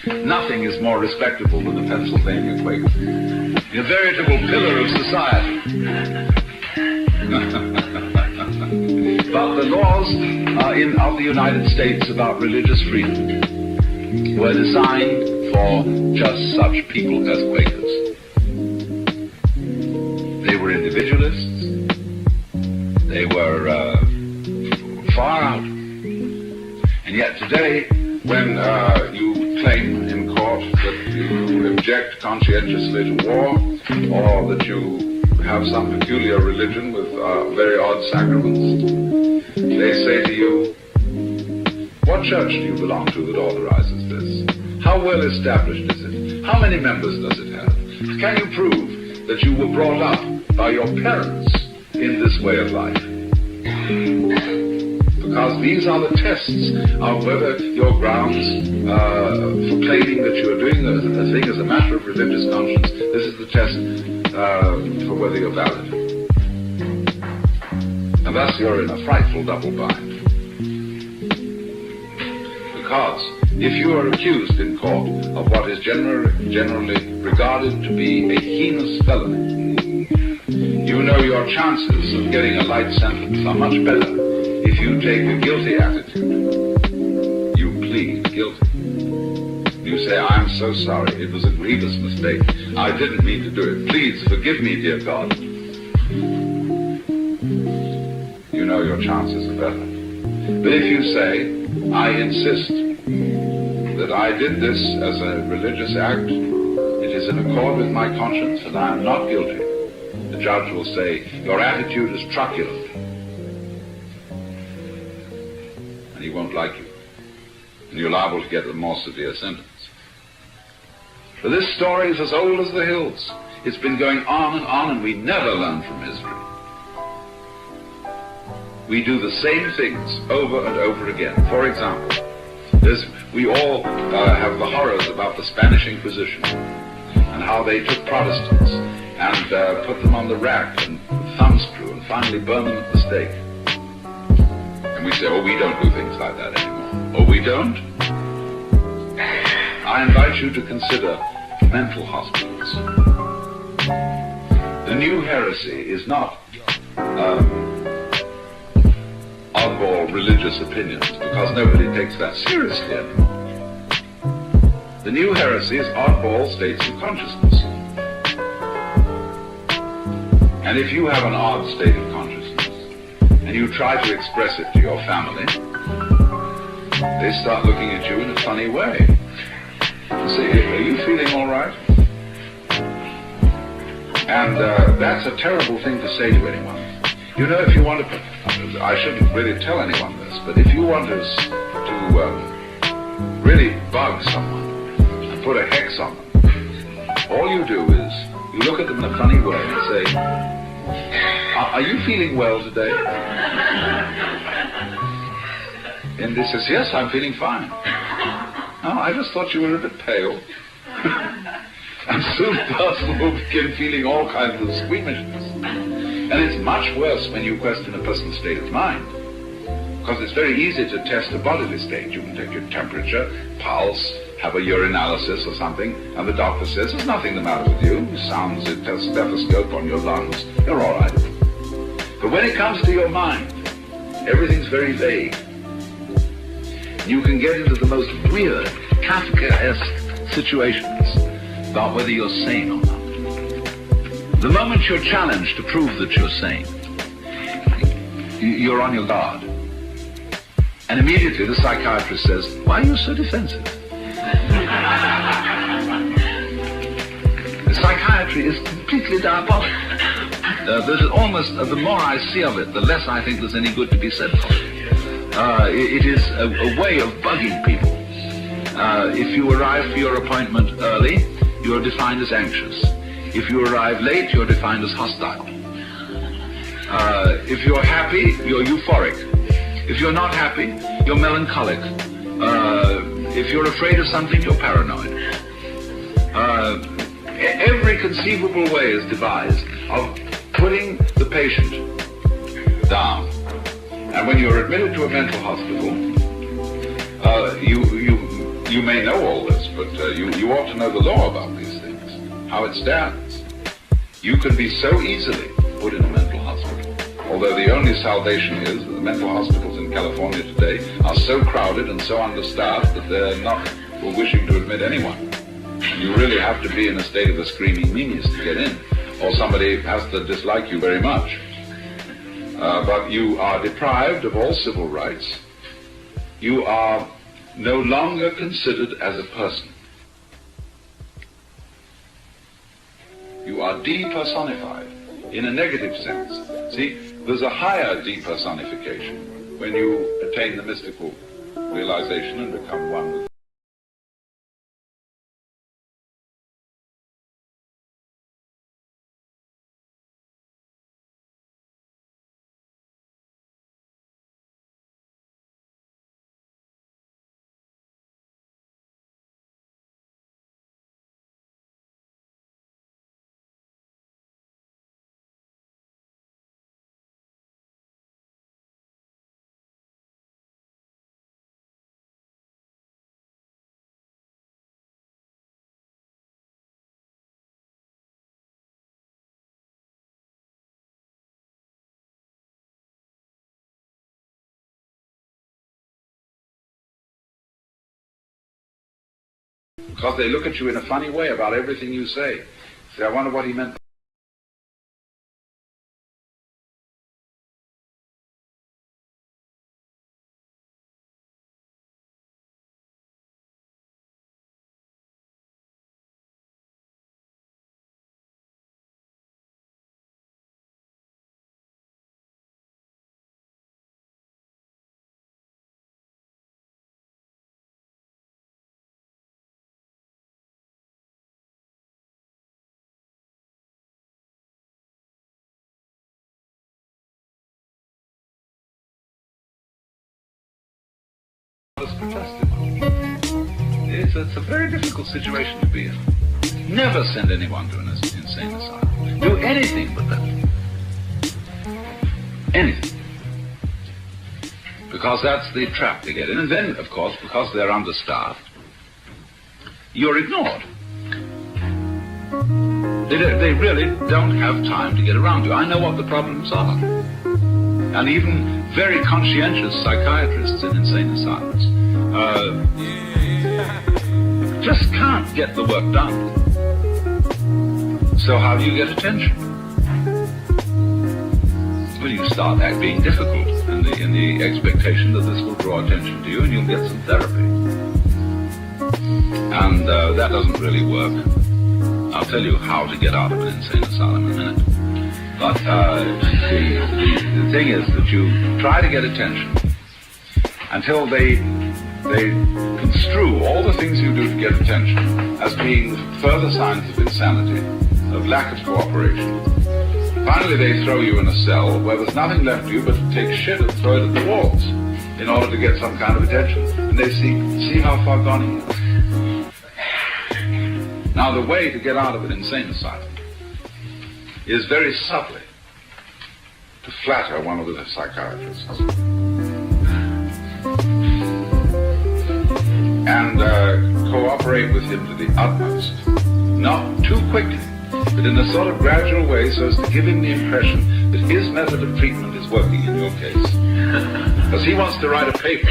Nothing is more respectable than the Pennsylvania Quaker. A veritable pillar of society. But the laws of the United States about religious freedom were designed for just such people as Quakers. They were individualists. They were far out. And yet today, when you claim in court that you object conscientiously to war, or that you have some peculiar religion with very odd sacraments, they say to you, what church do you belong to that authorizes this? How well established is it? How many members does it have? Can you prove that you were brought up by your parents in this way of life? Because these are the tests of whether your grounds for claiming that you are doing a thing as a matter of religious conscience. This is the test for whether you're valid. And thus you're in a frightful double bind. Because if you are accused in court of what is generally regarded to be a heinous felony, you know your chances of getting a light sentence are much better if you take a guilty attitude. You plead guilty. You say, I'm so sorry, it was a grievous mistake. I didn't mean to do it. Please forgive me, dear God. You know your chances are better. But if you say, I insist that I did this as a religious act, it is in accord with my conscience and I am not guilty, the judge will say, your attitude is truculent. And he won't like you. And you're liable to get a more severe sentence. But this story is as old as the hills. It's been going on, and we never learn from history. We do the same things over and over again. For example, we all have the horrors about the Spanish Inquisition and how they took Protestants and put them on the rack and thumbscrew and finally burned them at the stake. And we say, oh, we don't do things like that anymore. Oh, we don't? I invite you to consider mental hospitals. The new heresy is not oddball religious opinions, because nobody takes that seriously anymore. The new heresy is oddball states of consciousness. And if you have an odd state of consciousness, and you try to express it to your family, they start looking at you in a funny way. You say, are you feeling all right? And that's a terrible thing to say to anyone. You know, if you want to, I shouldn't really tell anyone this, but if you want to really bug someone and put a hex on them, all you do is you look at them in a funny way and say, are you feeling well today? And they says, yes, I'm feeling fine. Oh, I just thought you were a bit pale. And soon the person will begin feeling all kinds of squeamishness. And it's much worse when you question a person's state of mind. Because it's very easy to test a bodily state. You can take your temperature, pulse, have a urinalysis or something, and the doctor says, there's nothing the matter with you. It sounds a stethoscope on your lungs. You're all right. But when it comes to your mind, everything's very vague. You can get into the most weird, Kafkaesque situations about whether you're sane or not. The moment you're challenged to prove that you're sane, you're on your guard. And immediately the psychiatrist says, why are you so defensive? The psychiatry is completely diabolical. There's almost, the more I see of it, the less I think there's any good to be said for it. It is a way of bugging people. If you arrive for your appointment early, you're defined as anxious. If you arrive late, you're defined as hostile. If you're happy, you're euphoric. If you're not happy, you're melancholic. If you're afraid of something, you're paranoid. Every conceivable way is devised of putting the patient down. And when you're admitted to a mental hospital, you may know all this, but you ought to know the law about these things, how it stands. You can be so easily put in a mental hospital, although the only salvation is that the mental hospitals in California today are so crowded and so understaffed that they're not wishing to admit anyone. And you really have to be in a state of a screaming meanness to get in, or somebody has to dislike you very much. But you are deprived of all civil rights. You are no longer considered as a person. You are depersonified in a negative sense. See, there's a higher depersonification when you attain the mystical realization and become one with because they look at you in a funny way about everything you say. Say, I wonder what he meant. It's a very difficult situation to be in. Never send anyone to an insane asylum. Do anything but that. Anything. Because that's the trap they get in. And then, of course, because they're understaffed, you're ignored. They really don't have time to get around you. I know what the problems are. And even very conscientious psychiatrists in insane asylums just can't get the work done. So how do you get attention? Well, you start being difficult in the expectation that this will draw attention to you and you'll get some therapy. And that doesn't really work. I'll tell you how to get out of an insane asylum in a minute. But the thing is that you try to get attention until they construe all the things you do to get attention as being further signs of insanity, of lack of cooperation. Finally, they throw you in a cell where there's nothing left to you but to take shit and throw it at the walls in order to get some kind of attention. And they see how far gone he is. Now, the way to get out of an insane asylum is very subtly to flatter one of the psychiatrists and cooperate with him to the utmost, not too quickly, but in a sort of gradual way so as to give him the impression that his method of treatment is working in your case. Because he wants to write a paper,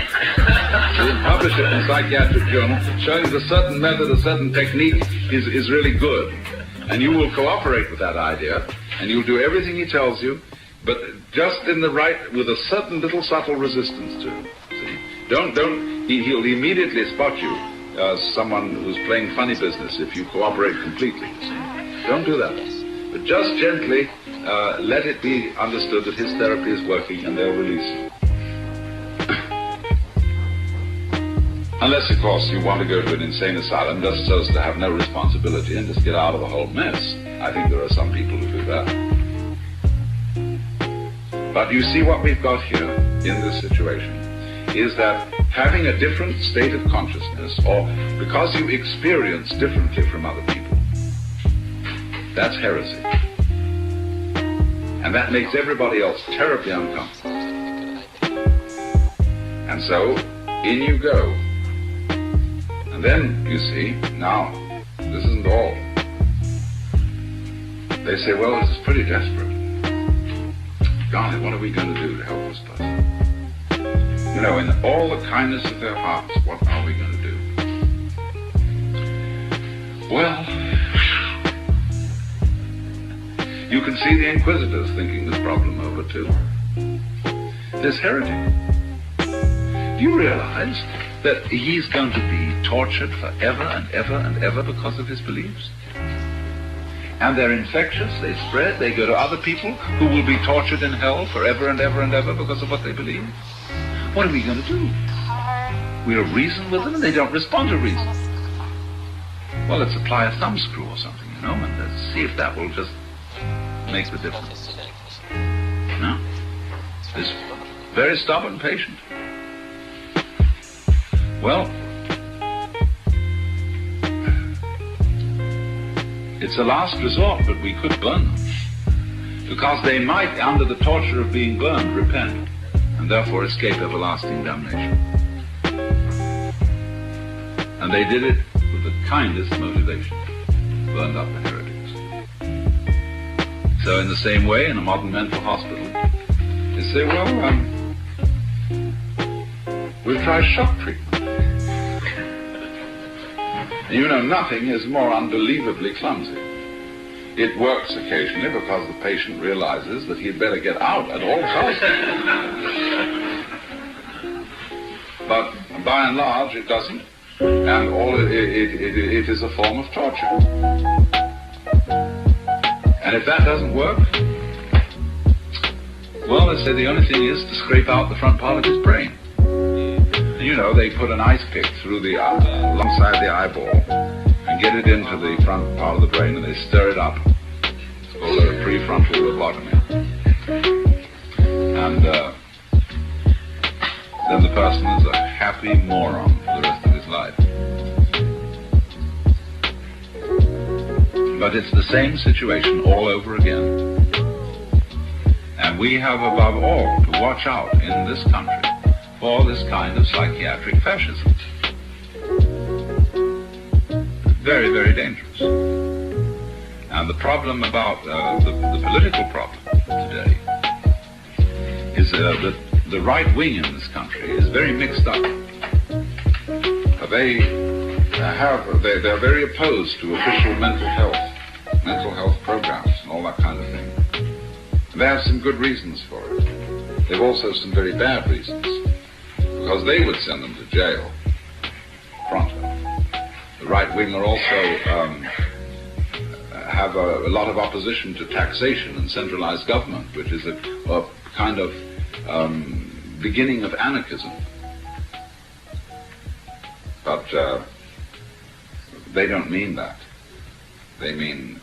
so he'll publish it in a psychiatric journal showing that a certain method, a certain technique is really good. And you will cooperate with that idea, and you'll do everything he tells you, but just in the right, with a certain little subtle resistance to it. See? He'll immediately spot you as someone who's playing funny business if you cooperate completely. See? Don't do that. But just gently let it be understood that his therapy is working and they'll release you. Unless, of course, you want to go to an insane asylum just so as to have no responsibility and just get out of the whole mess. I think there are some people who do that. But you see what we've got here in this situation is that having a different state of consciousness, or because you experience differently from other people, that's heresy. And that makes everybody else terribly uncomfortable. And so, in you go. And then, you see, now, this isn't all. They say, well, this is pretty desperate. Golly, what are we going to do to help this person? You know, in all the kindness of their hearts, what are we going to do? Well, you can see the inquisitors thinking this problem over too. This heretic. Do you realize that he's going to be tortured forever and ever and ever because of his beliefs? And they're infectious, they spread, they go to other people who will be tortured in hell forever and ever and ever because of what they believe. What are we going to do? We'll reason with them and they don't respond to reason. Well, let's apply a thumbscrew or something, you know, and let's see if that will just make the difference. No? This very stubborn patient. Well, it's a last resort, but we could burn them. Because they might, under the torture of being burned, repent, and therefore escape everlasting damnation. And they did it with the kindest motivation. Burned up the heretics. So in the same way, in a modern mental hospital, they say, well, we'll try shock treatment. You know, nothing is more unbelievably clumsy. It works occasionally because the patient realizes that he'd better get out at all costs. But by and large, it doesn't. And all it is a form of torture. And if that doesn't work, well, they say the only thing is to scrape out the front part of his brain. You know, they put an ice pick through the alongside the eyeball and get it into the front part of the brain, and they stir it up. It's called a prefrontal lobotomy. And then the person is a happy moron for the rest of his life. But it's the same situation all over again. And we have above all to watch out in this country for this kind of psychiatric fascism. Very, very dangerous. And the problem about the political problem today is that the right wing in this country is very mixed up. They're very opposed to official mental health programs and all that kind of thing. And they have some good reasons for it. They've also some very bad reasons, because they would send them to jail pronto. The right wing are also have a lot of opposition to taxation and centralized government, which is a kind of beginning of anarchism. But they don't mean that. They mean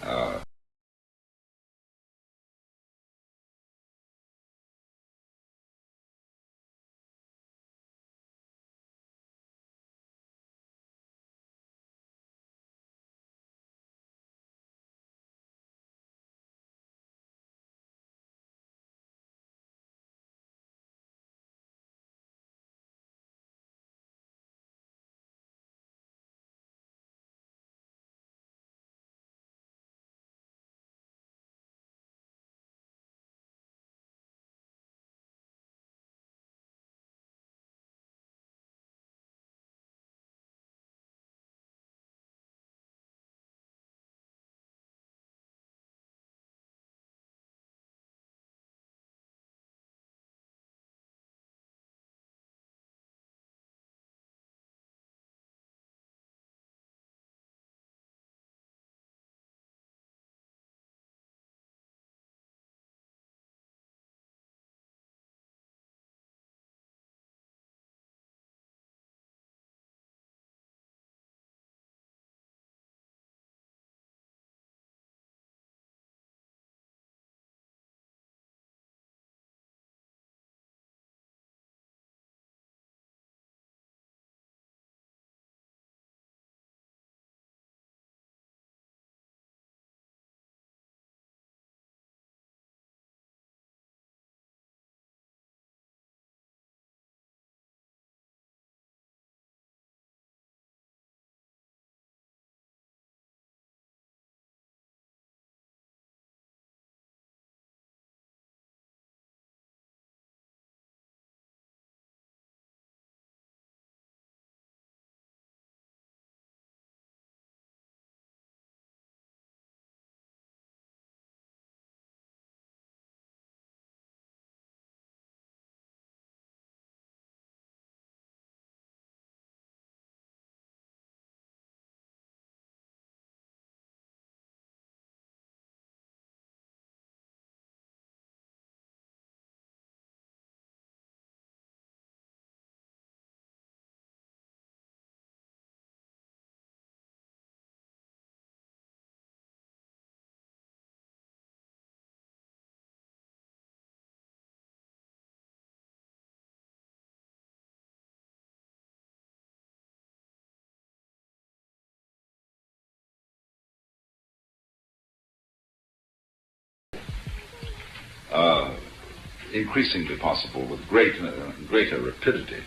increasingly possible with greater rapidity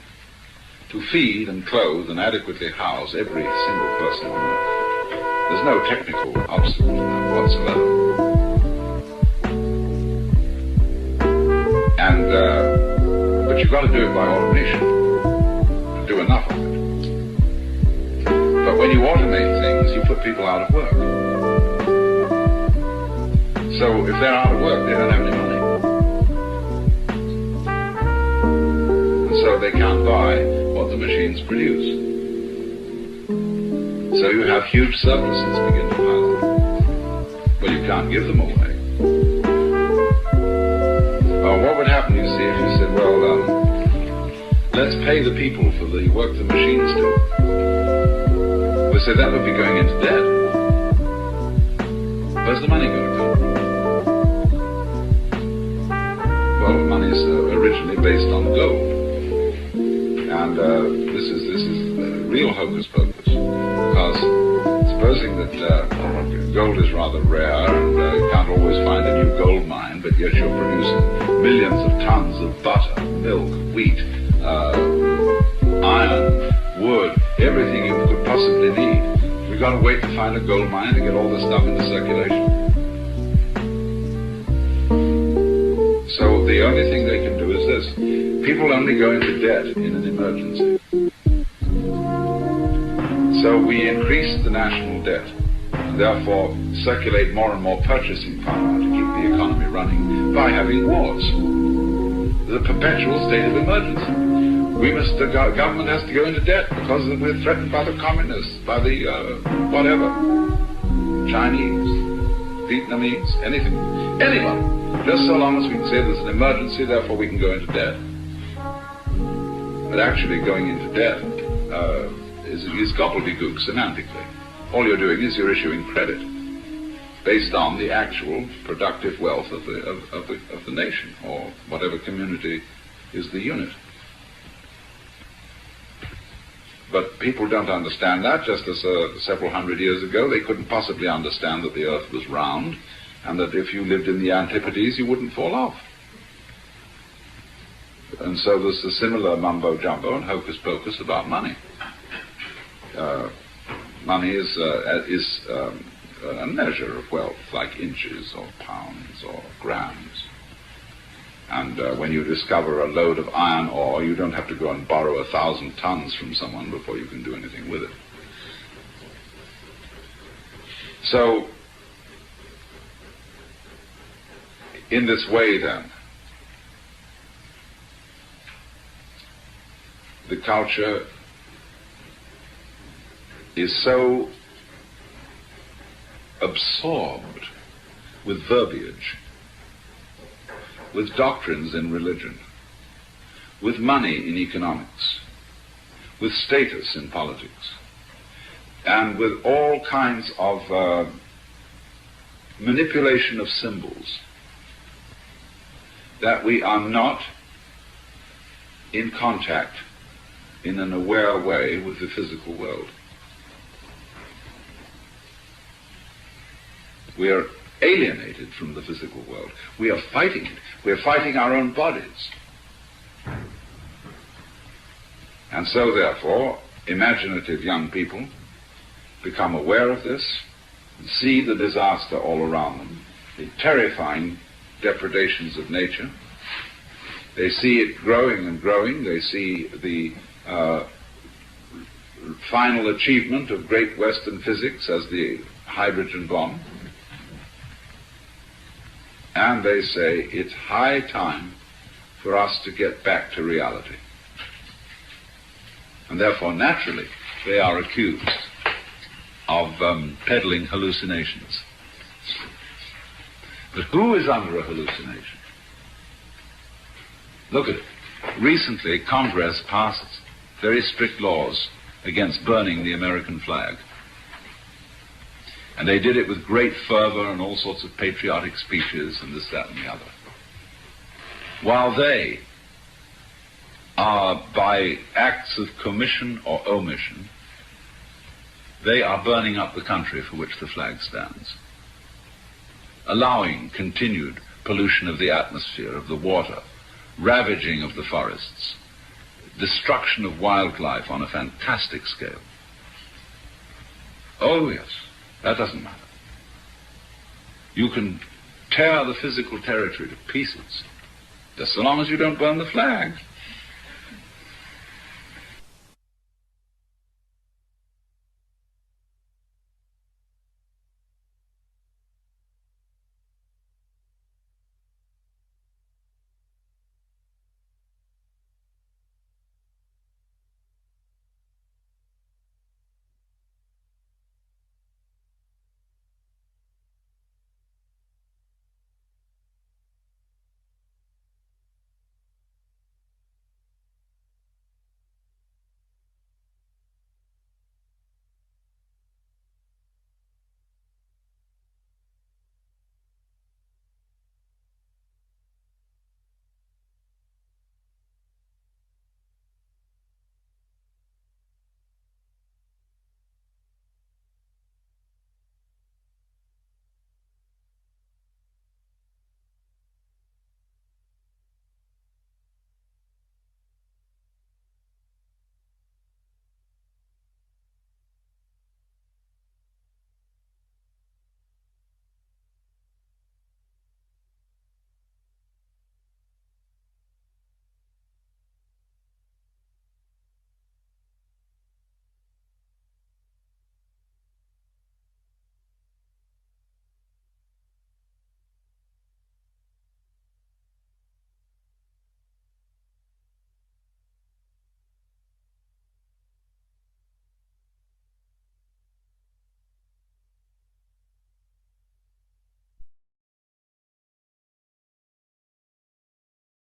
to feed and clothe and adequately house every single person on earth. There's no technical obstacle to that whatsoever. But you've got to do it by automation, to do enough of it. But when you automate things, you put people out of work. So if they're out of work, they don't have any money. And so they can't buy what the machines produce. So you have huge surpluses begin to pile up. Well, you can't give them away. What would happen, you see, if you said, well, let's pay the people for the work the machines do? We said that would be going into debt. Where's the money going to come from? Well, money is originally based on gold. And this is real hocus pocus. Because supposing that gold is rather rare and you can't always find a new gold mine, but yet you're producing millions of tons of butter, milk, wheat, iron, wood, everything you could possibly need. We've got to wait to find a gold mine to get all this stuff into circulation. So the only thing they can do is this. People only go into debt in an emergency. So we increase the national debt, and therefore circulate more and more purchasing power to keep the economy running by having wars. The perpetual state of emergency. The government has to go into debt because we're threatened by the communists, by the whatever, Chinese, Vietnamese, anything, anyone. Just so long as we can say there's an emergency, therefore we can go into debt. But actually going into debt is gobbledygook semantically. All you're doing is you're issuing credit based on the actual productive wealth of the nation, or whatever community is the unit. But people don't understand that, just as several hundred years ago they couldn't possibly understand that the earth was round, and that if you lived in the Antipodes you wouldn't fall off. And so there's a similar mumbo-jumbo and hocus-pocus about money. Money is a measure of wealth, like inches or pounds or grams. And when you discover a load of iron ore, you don't have to go and borrow 1,000 tons from someone before you can do anything with it. So, in this way then, the culture is so absorbed with verbiage, with doctrines in religion, with money in economics, with status in politics, and with all kinds of manipulation of symbols, that we are not in contact in an aware way with the physical world. We are alienated from the physical world. We are fighting it. We are fighting our own bodies. And so, therefore, imaginative young people become aware of this and see the disaster all around them, the terrifying depredations of nature. They see it growing and growing. They see the final achievement of great Western physics as the hydrogen bomb. And they say it's high time for us to get back to reality. And therefore, naturally, they are accused of peddling hallucinations. But who is under a hallucination? Look at it. Recently, Congress passed very strict laws against burning the American flag. And they did it with great fervor and all sorts of patriotic speeches and this, that, and the other. While they are, by acts of commission or omission, they are burning up the country for which the flag stands, allowing continued pollution of the atmosphere, of the water, ravaging of the forests, destruction of wildlife on a fantastic scale. Oh yes, that doesn't matter. You can tear the physical territory to pieces, just so long as you don't burn the flag.